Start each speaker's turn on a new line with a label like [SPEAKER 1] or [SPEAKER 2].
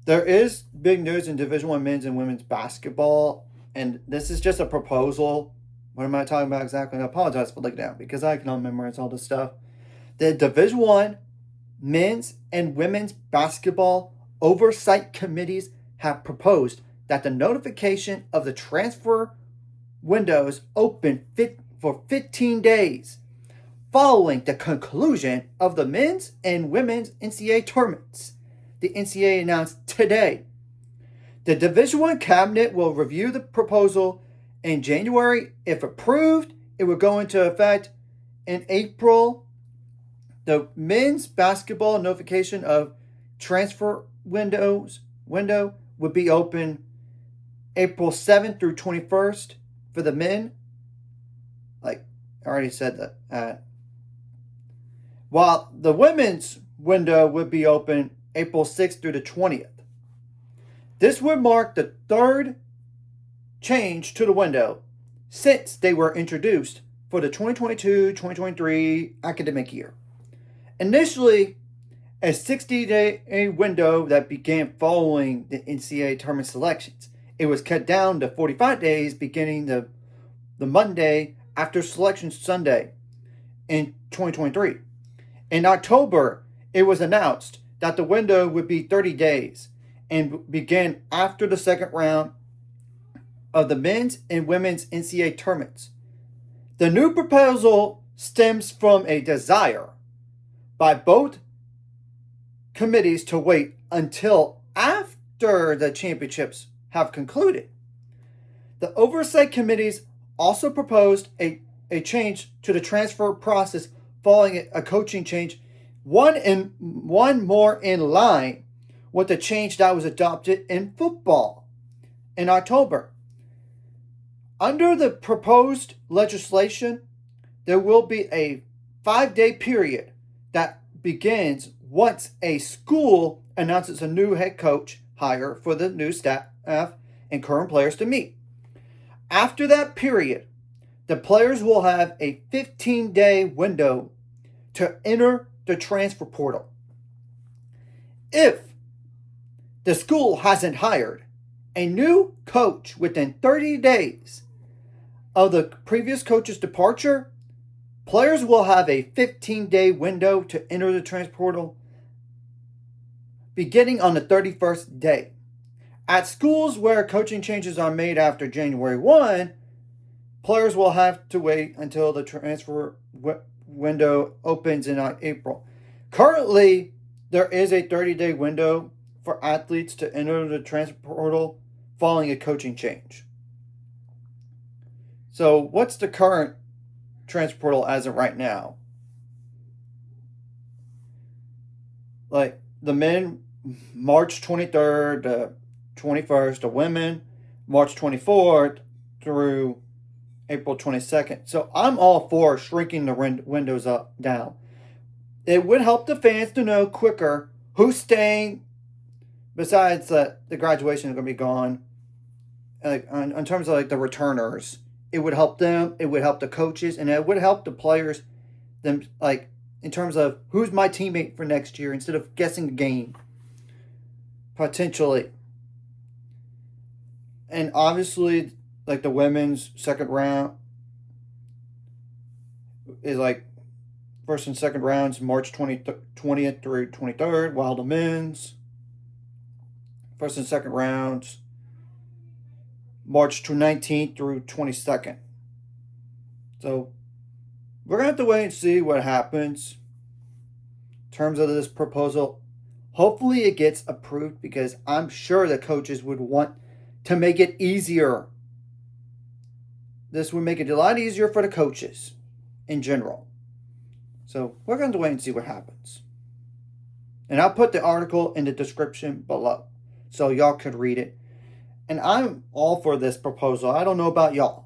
[SPEAKER 1] There is big news in Division One men's and women's basketball, and this is just a proposal. What am I talking about exactly? I apologize for looking down because I cannot memorize all this stuff. The Division One men's and women's basketball oversight committees have proposed that the notification of the transfer windows open for 15 days following the conclusion of the men's and women's NCAA tournaments. The NCAA announced today. The Division I cabinet will review the proposal in January. If approved, it will go into effect in April. The men's basketball notification of transfer window would be open April 7th through 21st for the men. Like I already said that. While the women's window would be open April 6th through the 20th. This would mark the third change to the window since they were introduced for the 2022-2023 academic year. Initially, a 60-day window that began following the NCAA tournament selections. It was cut down to 45 days beginning the Monday after Selection Sunday in 2023. In October, it was announced that the window would be 30 days and begin after the second round of the men's and women's NCAA tournaments. The new proposal stems from a desire by both committees to wait until after the championships have concluded. The oversight committees also proposed a change to the transfer process following a coaching change, one more in line with the change that was adopted in football in October. Under the proposed legislation, there will be a 5-day period that begins once a school announces a new head coach hire for the new staff and current players to meet. After that period, the players will have a 15-day window to enter the transfer portal. If the school hasn't hired a new coach within 30 days of the previous coach's departure, players will have a 15-day window to enter the transfer portal beginning on the 31st day. At schools where coaching changes are made after January 1, players will have to wait until the transfer window opens in April. Currently, there is a 30-day window for athletes to enter the transfer portal following a coaching change. So, what's the current transfer portal as of right now? Like the men, March 23rd to 21st. The women, March 24th through April 22nd. So I'm all for shrinking the windows down. It would help the fans to know quicker who's staying. Besides the graduation is going to be gone. In terms of like the returners, it would help them. It would help the coaches, and it would help the players. Them like in terms of who's my teammate for next year instead of guessing the game. Potentially. And obviously, like the women's second round is like first and second rounds March 20th through 23rd, while the men's first and second rounds March 19th through 22nd. So we're going to have to wait and see what happens in terms of this proposal. Hopefully it gets approved because I'm sure the coaches would want to make it easier. This would make it a lot easier for the coaches in general. So we're going to wait and see what happens. And I'll put the article in the description below so y'all could read it. And I'm all for this proposal. I don't know about y'all.